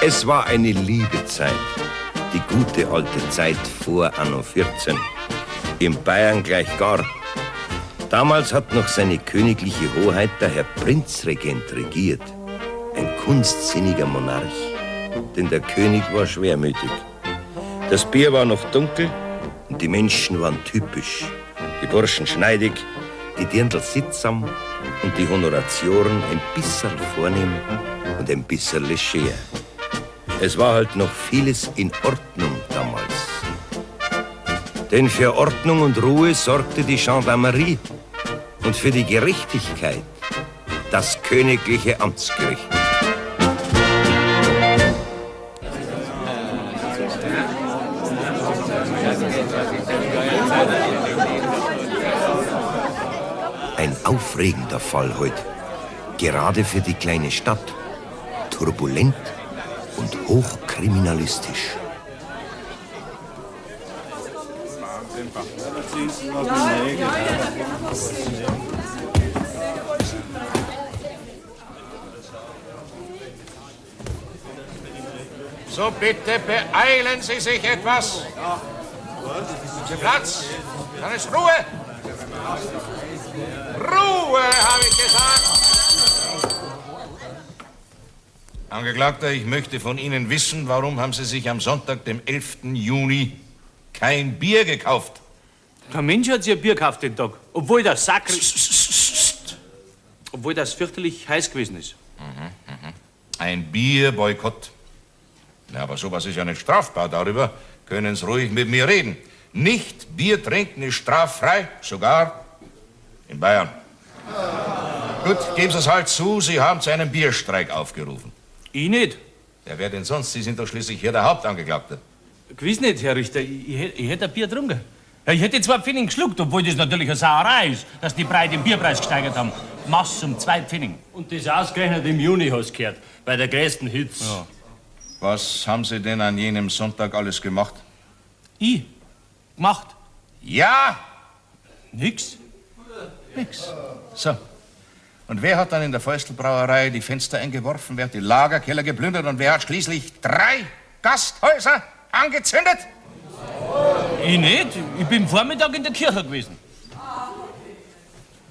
Es war eine liebe Zeit, die gute alte Zeit vor Anno 14. In Bayern gleich gar. Damals hat noch seine königliche Hoheit der Herr Prinzregent regiert. Ein kunstsinniger Monarch. Denn der König war schwermütig. Das Bier war noch dunkel und die Menschen waren typisch. Die Burschen schneidig, die Dirndl sittsam und die Honoratioren ein bisschen vornehm und ein bisschen leger. Es war halt noch vieles in Ordnung damals. Denn für Ordnung und Ruhe sorgte die Gendarmerie und für die Gerechtigkeit das königliche Amtsgericht. Ein aufregender Fall heute, gerade für die kleine Stadt. Turbulent und hochkriminalistisch. So, bitte beeilen Sie sich etwas. Zu Platz. Dann ist Ruhe. Ruhe, habe ich gesagt. Angeklagter, ich möchte von Ihnen wissen, warum haben Sie sich am Sonntag, dem 11. Juni, kein Bier gekauft? Kein Mensch hat sich ein Bier gekauft den Tag, obwohl das obwohl das fürchterlich heiß gewesen ist. Ein Bierboykott. Na, aber sowas ist ja nicht strafbar. Darüber können Sie ruhig mit mir reden. Nicht Bier trinken ist straffrei, sogar in Bayern. Gut, geben Sie es halt zu, Sie haben zu einem Bierstreik aufgerufen. Ich nicht. Ja, wer denn sonst? Sie sind doch schließlich hier der Hauptangeklagte. Gewiss nicht, Herr Richter. Ich hätte ein Bier getrunken. Ja, ich hätte 2 Pfennig geschluckt, obwohl das natürlich eine Sauerei ist, dass die Brei den Bierpreis gesteigert haben. Mass um 2 Pfennig. Und das ausgerechnet im Juni hast du gehört, bei der größten Hitze. Ja. Was haben Sie denn an jenem Sonntag alles gemacht? Ich? Gemacht? Ja! Nix. Nix. So. Und wer hat dann in der Feustelbrauerei die Fenster eingeworfen, wer hat die Lagerkeller geplündert und wer hat schließlich 3 Gasthäuser angezündet? Ich nicht. Ich bin Vormittag in der Kirche gewesen.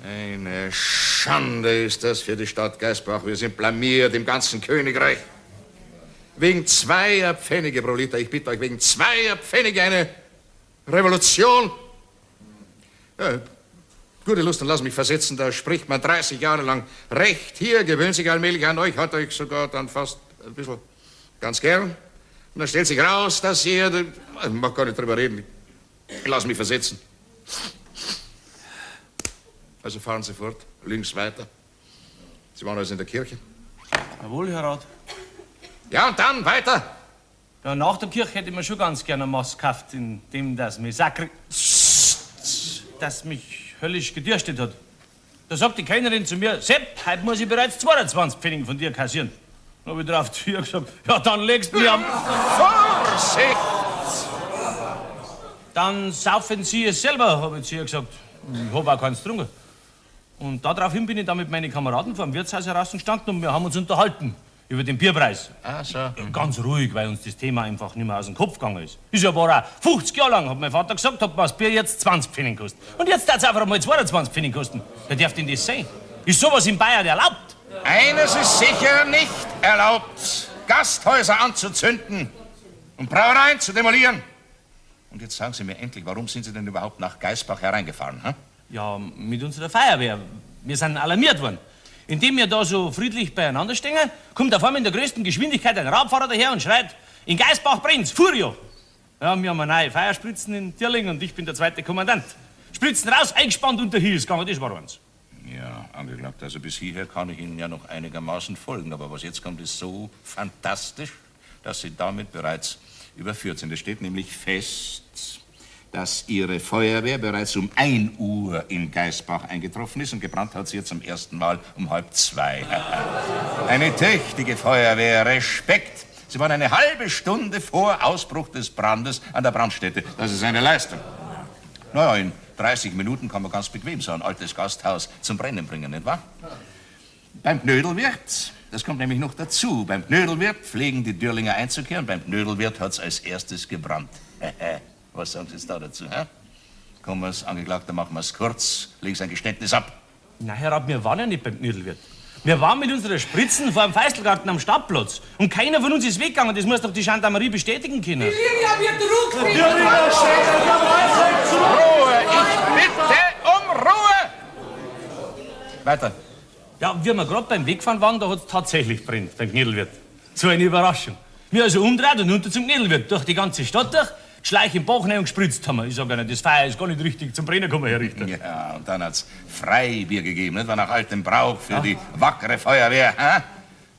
Eine Schande ist das für die Stadt Geisbach. Wir sind blamiert im ganzen Königreich. Wegen 2 Pfennige pro Liter, ich bitte euch, wegen 2 Pfennige eine Revolution. Ja, gute Lust, dann lass mich versetzen, da spricht man 30 Jahre lang Recht. Hier gewöhnt sich allmählich an euch, hat euch sogar dann fast ein bisschen ganz gern. Und dann stellt sich raus, dass ihr, ich mag gar nicht drüber reden, ich lass mich versetzen. Also fahren Sie fort, links weiter. Sie waren also in der Kirche. Jawohl, Herr Rat. Ja, und dann weiter. Ja, nach der Kirche hätte ich mir schon ganz gerne ein Maß gekauft, in dem das mich das mich höllisch gedürstet hat. Da sagt die Kellnerin zu mir, Sepp, heute muss ich bereits 22 Pfennig von dir kassieren. Dann hab ich drauf zu ihr gesagt, ja, dann legst du mir am... Vorsicht! Dann saufen Sie es selber, habe ich zu ihr gesagt. Ich hab auch keins getrunken. Und daraufhin bin ich dann mit meinen Kameraden vor dem Wirtshaus herausgestanden und wir haben uns unterhalten über den Bierpreis. Ach so. Ganz ruhig, weil uns das Thema einfach nicht mehr aus dem Kopf gegangen ist. Ist ja war auch 50 Jahre lang, hat mein Vater gesagt, hat das Bier jetzt 20 Pfennig kosten. Und jetzt darf es einfach mal 22 Pfennig kosten. Wer darf denn das sein? Ist sowas in Bayern erlaubt? Eines ist sicher nicht erlaubt, Gasthäuser anzuzünden und Brauereien zu demolieren. Und jetzt sagen Sie mir endlich, warum sind Sie denn überhaupt nach Geisbach hereingefahren? Hm? Ja, mit unserer Feuerwehr. Wir sind alarmiert worden. Indem wir da so friedlich beieinander stehen, kommt auf einmal in der größten Geschwindigkeit ein Radfahrer daher und schreit, in Geisbach brennt's, Furio! Ja, wir haben eine neue Feuerspritzen in Dirling und ich bin der 2. Kommandant. Spritzen raus, eingespannt und der Hiel ist gegangen, das war uns. Ja, angeklagt, also bis hierher kann ich Ihnen ja noch einigermaßen folgen, aber was jetzt kommt, ist so fantastisch, dass Sie damit bereits überführt sind. Es steht nämlich fest, dass Ihre Feuerwehr bereits um 1 Uhr in Geisbach eingetroffen ist und gebrannt hat sie jetzt zum ersten Mal um 1:30. Eine tüchtige Feuerwehr, Respekt. Sie waren eine halbe Stunde vor Ausbruch des Brandes an der Brandstätte. Das ist eine Leistung. Naja, in 30 Minuten kann man ganz bequem so ein altes Gasthaus zum Brennen bringen, nicht wahr? Beim Knödelwirt Das kommt nämlich noch dazu. Beim Knödelwirt pflegen die Dürlinger einzukehren. Beim Knödelwirt hat's als erstes gebrannt. Was sagen Sie jetzt da dazu? Hä? Komm, als Angeklagter, machen wir's kurz. Legen Sie ein Geständnis ab. Na, Herr Rat, wir waren ja nicht beim Knödelwirt. Wir waren mit unseren Spritzen vor dem Feißelgarten am Stadtplatz. Und keiner von uns ist weggegangen. Das muss doch die Gendarmerie bestätigen können. Lilia wird Druck. Ruhe! Ich bitte um Ruhe! Weiter. Ja, wie wir gerade beim Wegfahren waren, da hat's tatsächlich brennt, beim Knödelwirt. So eine Überraschung. Wir also umdreht und runter zum Knödelwirt, durch die ganze Stadt durch, die Schleiche im Bach rein und gespritzt haben wir. Ich sag Ihnen, das Feuer ist gar nicht richtig zum Brennen gekommen, Herr Richter. Ja, und dann hat's Freibier gegeben, nicht? War nach altem Brauch für die wackere Feuerwehr. Hä?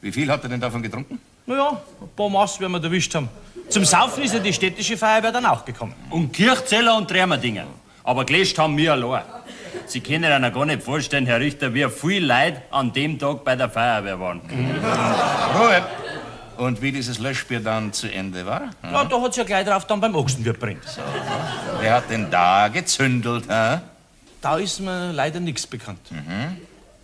Wie viel habt ihr denn davon getrunken? Naja, ein paar Maß werden wir erwischt haben. Zum Saufen ist ja die städtische Feuerwehr dann auch gekommen. Und Kirchzeller und Trämerdinger. Aber gelöscht haben wir allein. Sie können sich gar nicht vorstellen, Herr Richter, wie viel Leute an dem Tag bei der Feuerwehr waren. Ruhe! Und wie dieses Löschbier dann zu Ende war? Ja, da hat's ja gleich drauf dann beim Ochsenwirt brennt. Wer hat denn da gezündelt? Hä? Da ist mir leider nichts bekannt.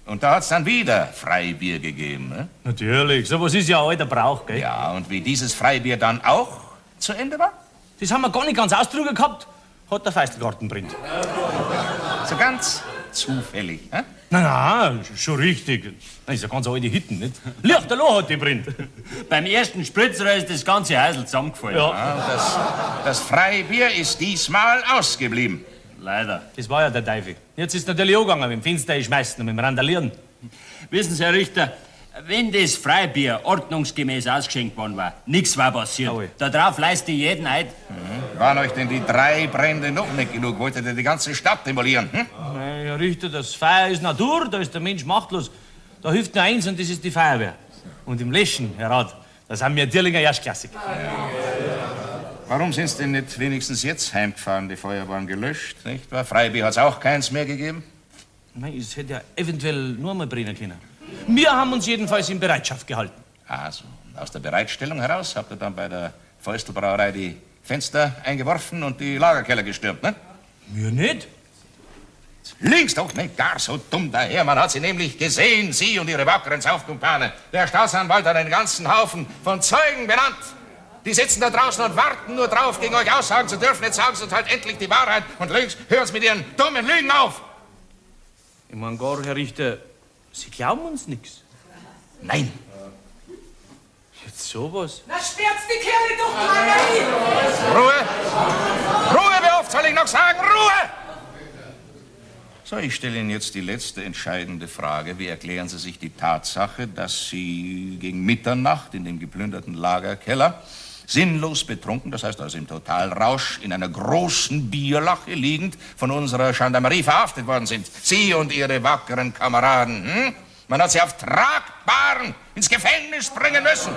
Und da hat's dann wieder Freibier gegeben. Ne? Natürlich, sowas ist ja ein alter Brauch, gell? Ja, und wie dieses Freibier dann auch zu Ende war? Das haben wir gar nicht ganz ausdrücken gehabt, hat der Feißelgarten brennt. So ganz zufällig. Hä? Na, schon richtig. Das ist ja ganz alte Hitten, nicht? Lichterloh hat die brennt. Beim ersten Spritzer ist das ganze Häusl zusammengefallen. Ja. Ja, und das Freibier ist diesmal ausgeblieben. Leider. Das war ja der Teufel. Jetzt ist natürlich auch gegangen mit dem Fenster schmeißen und mit dem Randalieren. Wissen Sie, Herr Richter, wenn das Freibier ordnungsgemäß ausgeschenkt worden war, nichts war passiert. Jawohl. Darauf leiste ich jeden Eid. Waren euch denn die 3 Brände noch nicht genug? Wolltet ihr die ganze Stadt demolieren? Hm? Herr Richter, das Feuer ist Natur, da ist der Mensch machtlos. Da hilft nur eins und das ist die Feuerwehr. Und im Löschen, Herr Rat, das haben wir Dirlinger Erstklassik. Warum sind Sie denn nicht wenigstens jetzt heimgefahren? Die Feuer waren gelöscht, nicht wahr? Freibier hat's auch keins mehr gegeben. Nein, es hätte ja eventuell nur mal brennen können. Wir haben uns jedenfalls in Bereitschaft gehalten. Also, aus der Bereitstellung heraus habt ihr dann bei der Fäustelbrauerei die Fenster eingeworfen und die Lagerkeller gestürmt, ne? Wir nicht. Links doch nicht gar so dumm daher. Man hat sie nämlich gesehen, Sie und Ihre wackeren Saufkumpane. Der Staatsanwalt hat einen ganzen Haufen von Zeugen benannt. Die sitzen da draußen und warten nur drauf, gegen euch aussagen zu dürfen. Jetzt sagen Sie uns halt endlich die Wahrheit und hören Sie mit Ihren dummen Lügen auf. Ich mein gar, Herr Richter, Sie glauben uns nichts. Nein. Jetzt sowas. Na, sperrt's die Kerle doch mal rein. Ruhe! Ruhe, wie oft soll ich noch sagen? Ruhe! So, ich stelle Ihnen jetzt die letzte entscheidende Frage. Wie erklären Sie sich die Tatsache, dass Sie gegen Mitternacht in dem geplünderten Lagerkeller sinnlos betrunken, das heißt also im Totalrausch, in einer großen Bierlache liegend, von unserer Gendarmerie verhaftet worden sind? Sie und Ihre wackeren Kameraden. Hm? Man hat Sie auf Tragbaren ins Gefängnis bringen müssen.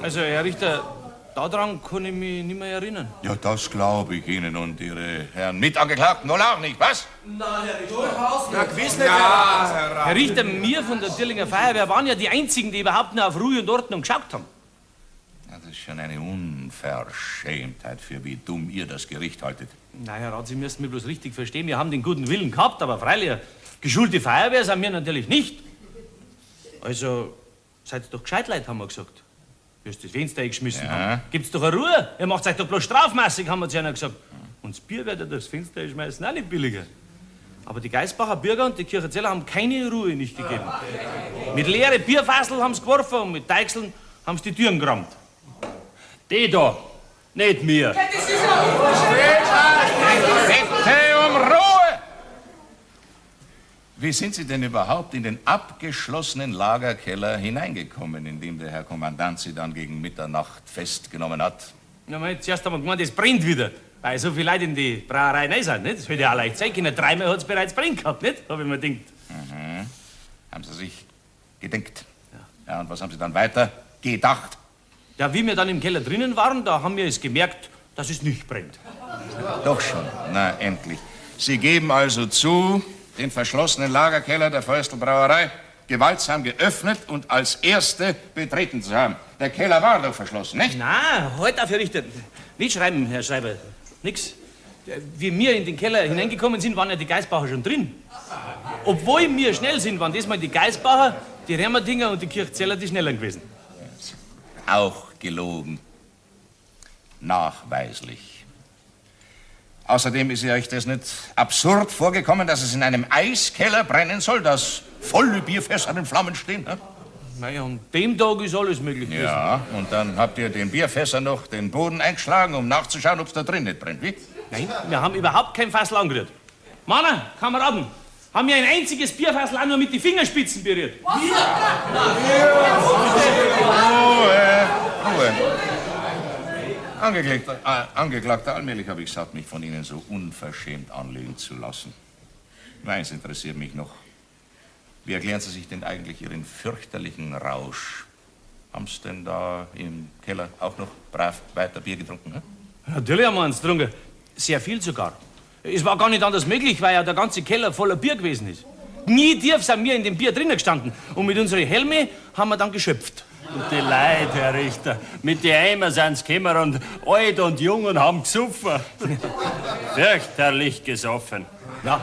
Also, Herr Richter, daran kann ich mich nicht mehr erinnern. Ja, das glaube ich Ihnen und Ihre Herren Mitangeklagten wohl auch nicht, was? Herr Richter, wir von der Dirlinger Feuerwehr waren ja die Einzigen, die überhaupt noch auf Ruhe und Ordnung geschaut haben. Ja, das ist schon eine Unverschämtheit, für wie dumm ihr das Gericht haltet. Nein, Herr Rat, Sie müssen mich bloß richtig verstehen. Wir haben den guten Willen gehabt, aber freilich, eine geschulte Feuerwehr sind wir natürlich nicht. Also, seid doch gescheit Leute, haben wir gesagt. Wie ist das Fenster eingeschmissen haben. Gibt's doch eine Ruhe. Ihr macht euch doch bloß strafmäßig, haben wir zu einer gesagt. Und das Bier wird ja durchs Fenster einschmeißen, auch nicht billiger. Aber die Geisbacher Bürger und die Kircherzeller haben keine Ruhe nicht gegeben. Mit leeren Bierfasseln haben sie geworfen und mit Deichseln haben sie die Türen gerammt. Die da, nicht mir. Das ist ja unverschämt. Bitte um Ruhe! Wie sind Sie denn überhaupt in den abgeschlossenen Lagerkeller hineingekommen, in dem der Herr Kommandant Sie dann gegen Mitternacht festgenommen hat? Ja, man hat zuerst einmal gemeint, das brennt wieder. Weil so viele Leute in die Brauerei rein sind, nicht? Das hätte ja auch leicht sein können. 3-mal hat es bereits brennt gehabt, nicht? Hab ich mir gedacht. Haben Sie sich gedenkt? Ja, und was haben Sie dann weiter gedacht? Ja, wie wir dann im Keller drinnen waren, da haben wir es gemerkt, dass es nicht brennt. Doch schon. Na, endlich. Sie geben also zu, den verschlossenen Lagerkeller der Fäustelbrauerei gewaltsam geöffnet und als Erste betreten zu haben. Der Keller war doch verschlossen, nicht? Na, halt auf, Herr Richter. Nicht schreiben, Herr Schreiber. Nix. Wie wir in den Keller hineingekommen sind, waren ja die Geisbacher schon drin. Obwohl wir schnell sind, waren diesmal die Geisbacher die Rämmerdinger und die Kirchzeller die schneller gewesen. Auch gelogen. Nachweislich. Außerdem ist euch das nicht absurd vorgekommen, dass es in einem Eiskeller brennen soll, dass volle Bierfässer in Flammen stehen? Hm? Naja, an dem Tag ist alles möglich gewesen. Ja, und dann habt ihr den Bierfässer noch den Boden eingeschlagen, um nachzuschauen, ob es da drin nicht brennt, wie? Nein, wir haben überhaupt kein Fassel angerührt. Männer, Kameraden, haben wir ein einziges Bierfassel auch nur mit den Fingerspitzen berührt. Ruhe. Angeklagter, allmählich habe ich satt, mich von Ihnen so unverschämt anlegen zu lassen. Eins interessiert mich noch. Wie erklären Sie sich denn eigentlich Ihren fürchterlichen Rausch? Haben Sie denn da im Keller auch noch brav weiter Bier getrunken? Hm? Natürlich haben wir eins getrunken. Sehr viel sogar. Es war gar nicht anders möglich, weil ja der ganze Keller voller Bier gewesen ist. Nie tief sind wir in dem Bier drinnen gestanden. Und mit unseren Helme haben wir dann geschöpft. Und die Leute, Herr Richter, mit den Eimer sind's gekommen und alt und jung und haben gesoffen. Fürchterlich gesoffen. Ja,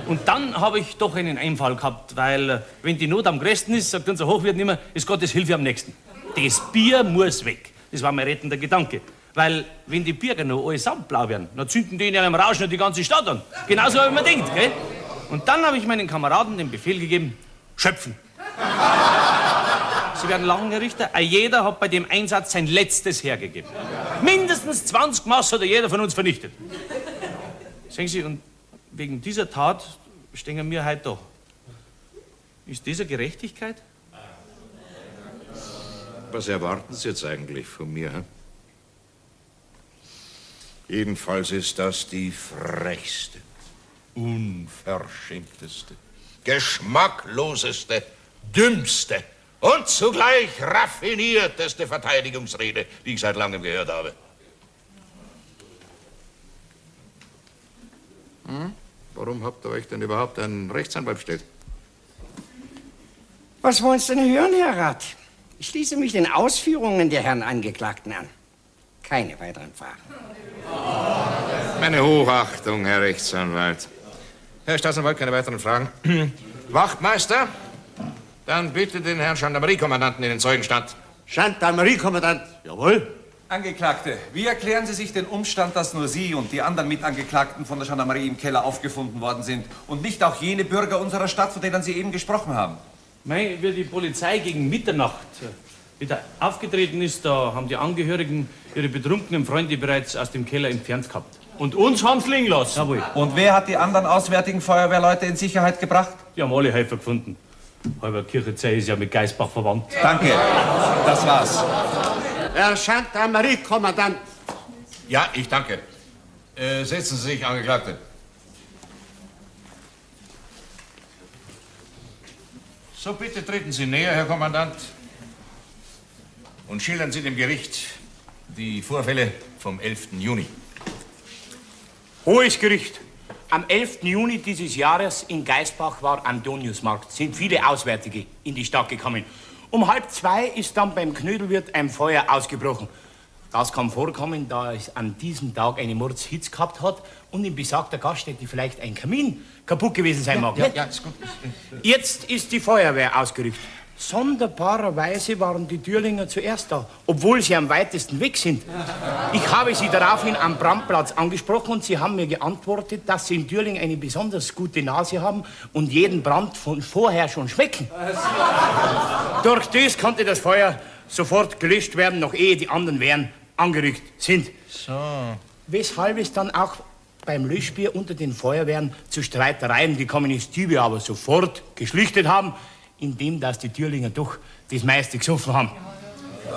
und dann habe ich doch einen Einfall gehabt, weil wenn die Not am größten ist, sagt unser Hochwirt immer, ist Gottes Hilfe am nächsten. Das Bier muss weg. Das war mein rettender Gedanke. Weil, wenn die Bürger noch alle blau werden, dann zünden die in einem Rausch noch die ganze Stadt an. Genauso habe ich mir gedacht, gell? Und dann habe ich meinen Kameraden den Befehl gegeben, schöpfen. Sie werden lachen, Herr Richter, jeder hat bei dem Einsatz sein Letztes hergegeben. Mindestens 20 Maß hat jeder von uns vernichtet. Sehen Sie, und wegen dieser Tat stehen wir heute da. Ist das eine Gerechtigkeit? Was erwarten Sie jetzt eigentlich von mir? Hm? Jedenfalls ist das die frechste, unverschämteste, geschmackloseste, dümmste und zugleich raffinierteste Verteidigungsrede, die ich seit langem gehört habe. Warum habt ihr euch denn überhaupt einen Rechtsanwalt bestellt? Was wollen Sie denn hören, Herr Rat? Ich schließe mich den Ausführungen der Herren Angeklagten an. Keine weiteren Fragen. Meine Hochachtung, Herr Rechtsanwalt. Herr Staatsanwalt, keine weiteren Fragen. Wachtmeister, dann bitte den Herrn Gendarmeriekommandanten in den Zeugenstand. Gendarmeriekommandant, jawohl. Angeklagte, wie erklären Sie sich den Umstand, dass nur Sie und die anderen Mitangeklagten von der Gendarmerie im Keller aufgefunden worden sind und nicht auch jene Bürger unserer Stadt, von denen Sie eben gesprochen haben? Mei, wie die Polizei gegen Mitternacht wieder aufgetreten ist, da haben die Angehörigen ihre betrunkenen Freunde bereits aus dem Keller entfernt gehabt. Und uns haben's liegen lassen. Jawohl. Und wer hat die anderen auswärtigen Feuerwehrleute in Sicherheit gebracht? Die haben alle Helfer gefunden. Halber Kirchezell ist ja mit Geisbach verwandt. Danke, das war's. Herr Gendarmeriekommandant. Ja, ich danke. Setzen Sie sich, Angeklagte. So, bitte treten Sie näher, Herr Kommandant, und schildern Sie dem Gericht die Vorfälle vom 11. Juni. Hohes Gericht. Am 11. Juni dieses Jahres in Geisbach war Antoniusmarkt. Sind viele Auswärtige in die Stadt gekommen. Um 1:30 ist dann beim Knödelwirt ein Feuer ausgebrochen. Das kann vorkommen, da es an diesem Tag eine Mordshitze gehabt hat und in besagter Gaststätte vielleicht ein Kamin kaputt gewesen sein mag. Ja, ist gut. Jetzt ist die Feuerwehr ausgerückt. Sonderbarerweise waren die Thürlinger zuerst da, obwohl sie am weitesten weg sind. Ich habe sie daraufhin am Brandplatz angesprochen und sie haben mir geantwortet, dass sie in Thürling eine besonders gute Nase haben und jeden Brand von vorher schon schmecken. Durch das konnte das Feuer sofort gelöscht werden, noch ehe die anderen Wehren angerückt sind. So. Weshalb es dann auch beim Löschbier unter den Feuerwehren zu Streitereien gekommen ist, die wir aber sofort geschlichtet haben, indem dass die Thürlinger doch das meiste gesoffen haben.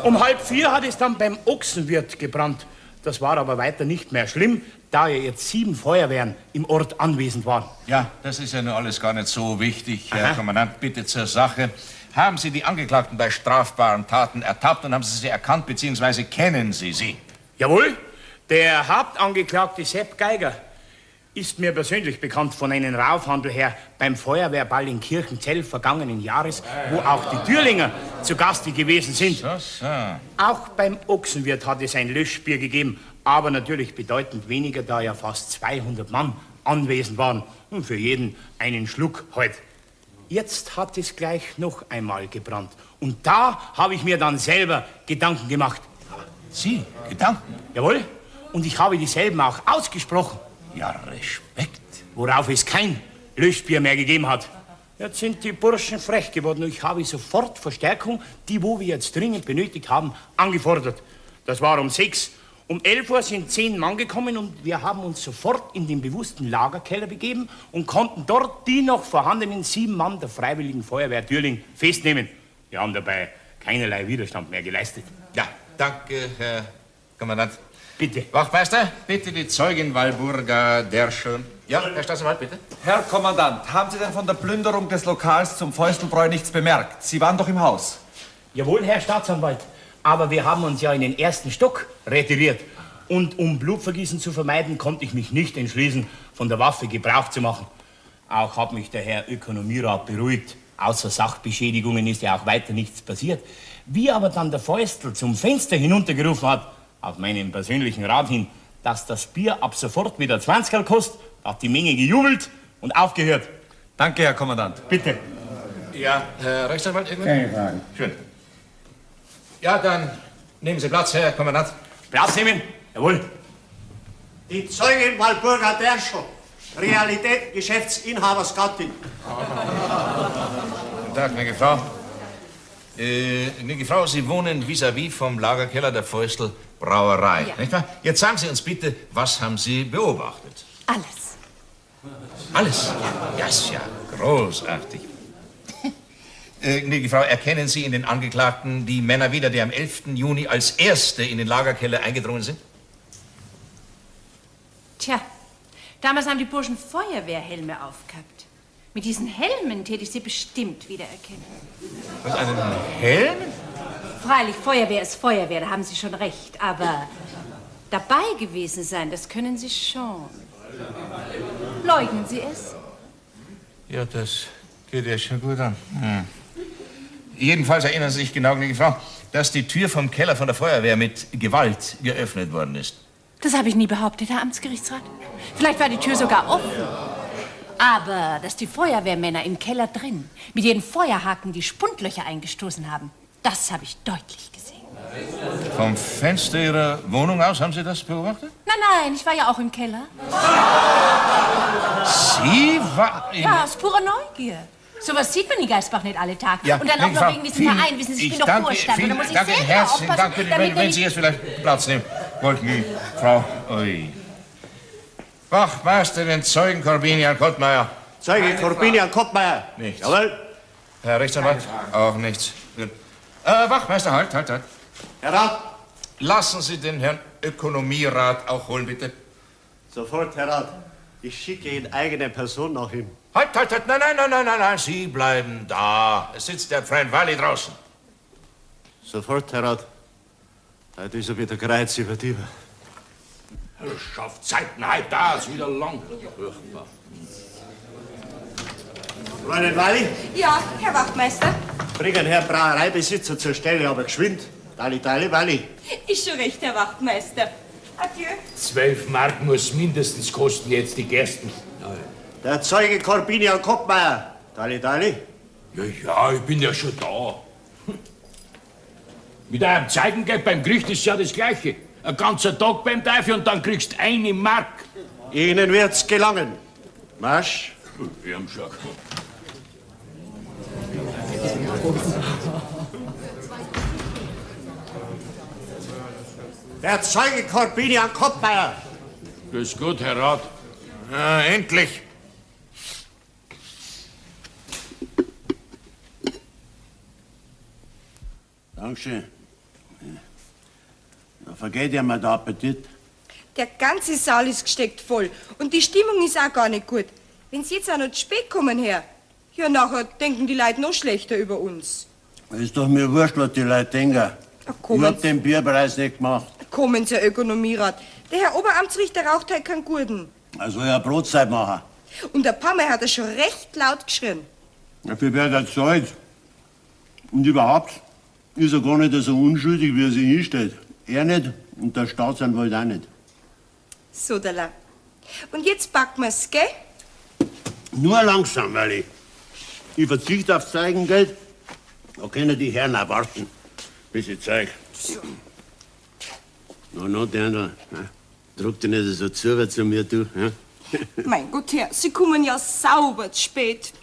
Um 3:30 hat es dann beim Ochsenwirt gebrannt. Das war aber weiter nicht mehr schlimm, da ja jetzt 7 Feuerwehren im Ort anwesend waren. Ja, das ist ja nur alles gar nicht so wichtig, Herr Kommandant. Bitte zur Sache. Haben Sie die Angeklagten bei strafbaren Taten ertappt und haben Sie sie erkannt, beziehungsweise kennen Sie sie? Jawohl, der Hauptangeklagte Sepp Geiger ist mir persönlich bekannt von einem Raufhandel her beim Feuerwehrball in Kirchenzell vergangenen Jahres, wo auch die Thürlinger zu Gaste gewesen sind. So. Auch beim Ochsenwirt hat es ein Löschbier gegeben, aber natürlich bedeutend weniger, da ja fast 200 Mann anwesend waren. Und für jeden einen Schluck halt. jetzt hat es gleich noch einmal gebrannt. Und da habe ich mir dann selber Gedanken gemacht. Sie? Gedanken? Jawohl. Und ich habe dieselben auch ausgesprochen. Ja, Respekt. Worauf es kein Löschbier mehr gegeben hat. Jetzt sind die Burschen frech geworden und ich habe sofort Verstärkung, die wo wir jetzt dringend benötigt haben, angefordert. Das war um 6. Um 11 Uhr sind 10 Mann gekommen und wir haben uns sofort in den bewussten Lagerkeller begeben und konnten dort die noch vorhandenen 7 Mann der Freiwilligen Feuerwehr Dürling festnehmen. Wir haben dabei keinerlei Widerstand mehr geleistet. Ja, danke, Herr Kommandant. Bitte. Wachtmeister, bitte die Zeugin Walburga Derschel. Ja, Herr Staatsanwalt, bitte. Herr Kommandant, haben Sie denn von der Plünderung des Lokals zum Fäustelbräu nichts bemerkt? Sie waren doch im Haus. Jawohl, Herr Staatsanwalt. Aber wir haben uns ja in den ersten Stock retiriert. Und um Blutvergießen zu vermeiden, konnte ich mich nicht entschließen, von der Waffe Gebrauch zu machen. Auch hat mich der Herr Ökonomierat beruhigt. Außer Sachbeschädigungen ist ja auch weiter nichts passiert. Wie aber dann der Fäustel zum Fenster hinuntergerufen hat, auf meinen persönlichen Rat hin, dass das Bier ab sofort wieder 20 kostet, hat die Menge gejubelt und aufgehört. Danke, Herr Kommandant. Bitte. Ja, Herr Rechtsanwalt, irgendwas? Keine Frage. Schön. Ja, dann nehmen Sie Platz, Herr Kommandant. Platz nehmen? Jawohl. Die Zeugin Walburga Derschel, Realität Geschäftsinhabersgattin. Guten Tag, gnädige Frau. Gnädige Frau, Sie wohnen vis-à-vis vom Lagerkeller der Fäustel Brauerei, Ja. nicht wahr? Jetzt sagen Sie uns bitte, was haben Sie beobachtet? Alles. Alles? Ja, ist ja großartig. Gnädige Frau, erkennen Sie in den Angeklagten die Männer wieder, die am 11. Juni als Erste in den Lagerkeller eingedrungen sind? Tja, damals haben die Burschen Feuerwehrhelme aufgehabt. Mit diesen Helmen täte ich sie bestimmt wiedererkennen. Was, einen Helm? Freilich, Feuerwehr ist Feuerwehr, da haben Sie schon recht. Aber dabei gewesen sein, das können Sie schon. Leugnen Sie es? Ja, das geht ja schon gut an. Jedenfalls erinnern Sie sich genau, gnädige Frau, dass die Tür vom Keller von der Feuerwehr mit Gewalt geöffnet worden ist. Das habe ich nie behauptet, Herr Amtsgerichtsrat. Vielleicht war die Tür sogar offen. Aber dass die Feuerwehrmänner im Keller drin mit ihren Feuerhaken die Spundlöcher eingestoßen haben, das habe ich deutlich gesehen. Vom Fenster Ihrer Wohnung aus haben Sie das beobachtet? Nein, ich war ja auch im Keller. Sie war... Ja, aus purer Neugier. Sowas sieht man in Geisbach nicht alle Tage. Ja, und dann auch gnädige noch Frau, wegen diesem Verein. Wissen Sie, ich bin doch Vorstand. Und da muss ich danke, selber herzlichen aufpassen, Dank, damit wenn Sie jetzt vielleicht Platz nehmen wollten, die Frau. Ui. Wachtmeisterin Zeugen Corbinian Kottmeier. Zeuge Corbinian Kottmeier. Nichts. Jawohl. Herr Rechtsanwalt? Auch nichts. Gut. Wachtmeister, halt. Herr Rat. Lassen Sie den Herrn Ökonomierat auch holen, bitte. Sofort, Herr Rat. Ich schicke in eigener Person nach ihm. Halt. Nein. Sie bleiben da. Es sitzt der Friend Valley draußen. Sofort, Herr Rat. Heute ist er wieder Kreuz über die. Herrschaftszeiten, halt da, ist wieder lang. Furchtbar. Freundin Walli, Ja, Herr Wachtmeister. bringen Herrn Brauereibesitzer zur Stelle, aber geschwind. Dali, Walli. Ist schon recht, Herr Wachtmeister. Adieu. 12 Mark muss mindestens kosten jetzt die Gersten. Der Zeuge Corbinian Kottmeier. Dali. Ja, ich bin ja schon da. Mit einem Zeugengeld beim Gericht ist ja das Gleiche. Ein ganzer Tag beim Teufel und dann kriegst du 1 Mark. Ihnen wird's gelangen. Marsch. Wir haben schon. Der Zeuge Corbinian Kottmeier. Grüß Gott, Herr Rat. Ja, endlich. Dankeschön. Da vergeht ja mal der Appetit. Der ganze Saal ist gesteckt voll. Und die Stimmung ist auch gar nicht gut. Wenn Sie jetzt auch noch zu spät kommen, Herr, ja, nachher denken die Leute noch schlechter über uns. Ist doch mir wurscht, was die Leute denken. Ich hab den Bierpreis nicht gemacht. Kommen Sie, Herr Ökonomierat. Der Herr Oberamtsrichter raucht halt keinen Gurden. Also ja Brotzeit machen. Und der paar Mal hat er schon recht laut geschrien. Dafür wird er zahlt. Und überhaupt ist er gar nicht so unschuldig, wie er sich hinstellt. Er nicht und der Staatsanwalt auch nicht. So, Und jetzt packen wir's, gell? Nur langsam, Walli. Ich verzichte aufs Zeigengeld. Da können die Herren auch warten, bis ich zeig. Na, Dirndl, druck dich nicht so zu mir, du. Ja? Mein Gott, Herr, Sie kommen ja sauber zu spät.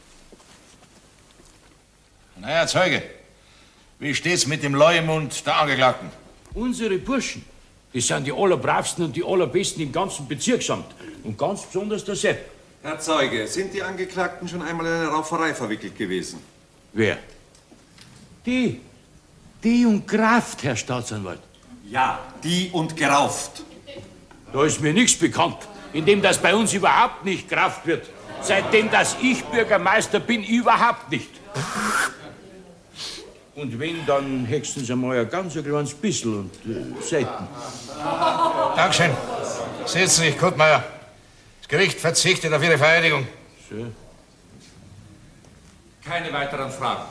Na, Herr Zeuge, wie steht's mit dem Leumund der Angeklagten? Unsere Burschen, das sind die allerbravsten und die allerbesten im ganzen Bezirksamt. Und ganz besonders der Sepp. Herr Zeuge, sind die Angeklagten schon einmal in eine Rauferei verwickelt gewesen? Wer? Die und Kraft, Herr Staatsanwalt. Ja, die und gerauft. Da ist mir nichts bekannt, indem das bei uns überhaupt nicht Kraft wird. Seitdem, dass ich Bürgermeister bin, überhaupt nicht. Und wenn, dann hexen Sie mal ein ganz kleines bisschen und selten. Dankeschön. Setzen Sie sich, Kuttmeier. Das Gericht verzichtet auf Ihre Vereidigung. So. Keine weiteren Fragen.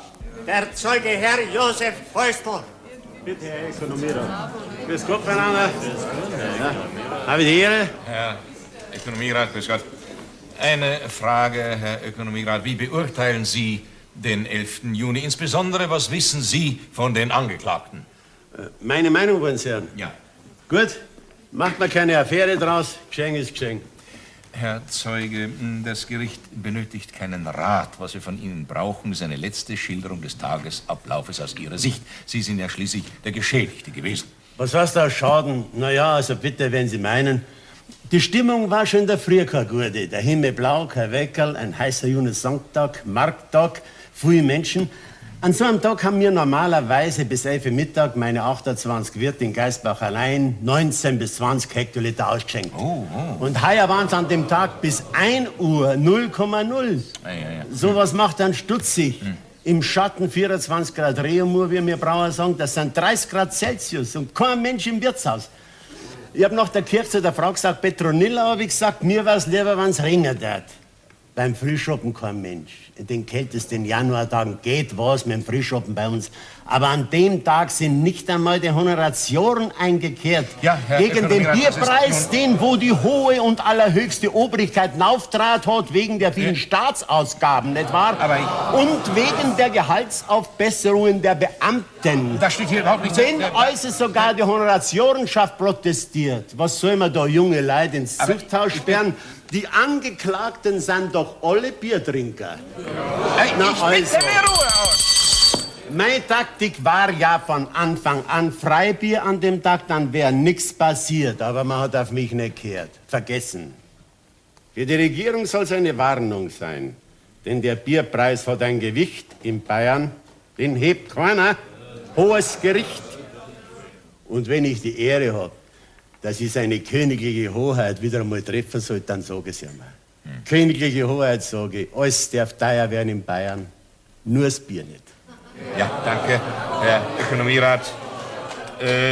Der Zeuge Herr Josef Feustl. Bitte, Herr Ökonomierat. Grüß Gott, miteinander. Habe ich die Ehre? Herr Ökonomierat, grüß Gott. Eine Frage, Herr Ökonomierat. Wie beurteilen Sie den 11. Juni? Insbesondere, was wissen Sie von den Angeklagten? Meine Meinung wollen Sie hören? Ja. Gut, macht man keine Affäre draus. Geschenk ist Geschenk. Herr Zeuge, das Gericht benötigt keinen Rat. Was wir von Ihnen brauchen, ist eine letzte Schilderung des Tagesablaufes aus Ihrer Sicht. Sie sind ja schließlich der Geschädigte gewesen. Was heißt da Schaden? Na ja, also bitte, wenn Sie meinen. Die Stimmung war schon in der Früh keine gute. Der Himmel blau, kein Weckerl, ein heißer Sonntag, Markttag, viele Menschen. An so einem Tag haben wir normalerweise bis 11 Uhr Mittag meine 28 Wirte in Geisbach allein 19 bis 20 Hektoliter ausgeschenkt. Und heuer waren es an dem Tag bis 1 Uhr 0,0. Sowas macht dann stutzig. Im Schatten 24 Grad Reaumur, wie wir Brauer sagen, das sind 30 Grad Celsius und kein Mensch im Wirtshaus. Ich hab nach der Kirche zu der Frau gesagt, Petronilla, habe ich gesagt, mir wär's lieber, wenn's regnen wird. Beim Frühschoppen kein Mensch. In den kältesten Januartagen geht was mit dem Frühschoppen bei uns. Aber an dem Tag sind nicht einmal die Honoratioren eingekehrt. Ja, Herr gegen den Ökonomierat, Bierpreis, den wo die hohe und allerhöchste Obrigkeit auftrat hat, wegen der vielen Staatsausgaben, nicht wahr? Und wegen der Gehaltsaufbesserungen der Beamten. Das steht hier überhaupt nicht. Wenn also sogar die Honoratiorenschaft protestiert, was soll man da junge Leute ins Zuchthaus sperren? Die Angeklagten sind doch alle Biertrinker. Ich bitte mir Ruhe aus. Meine Taktik war ja von Anfang an Freibier an dem Tag, dann wäre nichts passiert. Aber man hat auf mich nicht gehört. Vergessen. Für die Regierung soll es eine Warnung sein. Denn der Bierpreis hat ein Gewicht in Bayern. Den hebt keiner. Hohes Gericht. Und wenn ich die Ehre habe, dass ich seine königliche Hoheit wieder einmal treffen soll, dann sage ich es ja mal. Königliche Hoheit, sage ich, alles darf teuer werden in Bayern, nur das Bier nicht. Ja, danke, Herr Ökonomierat.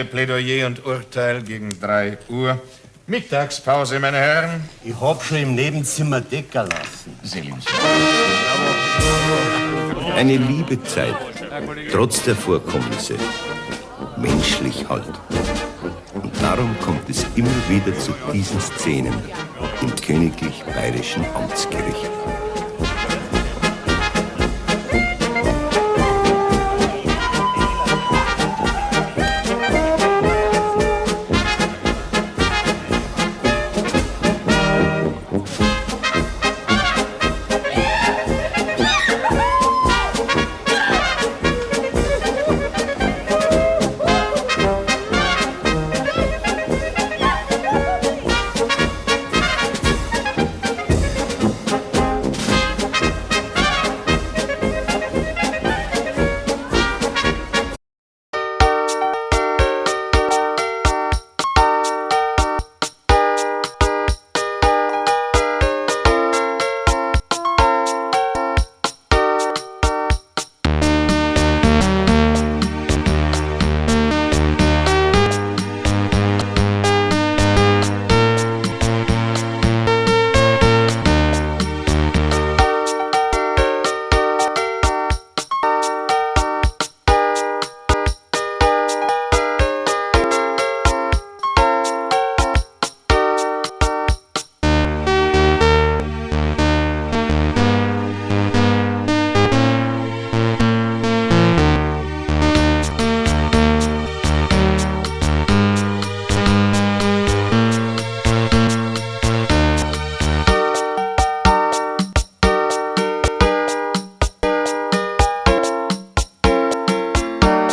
Plädoyer und Urteil gegen 3 Uhr. Mittagspause, meine Herren. Ich hab schon im Nebenzimmer decken lassen. Selims. Eine liebe Zeit, trotz der Vorkommnisse. Menschlich halt. Und darum kommt es immer wieder zu diesen Szenen im königlich bayerischen Amtsgericht.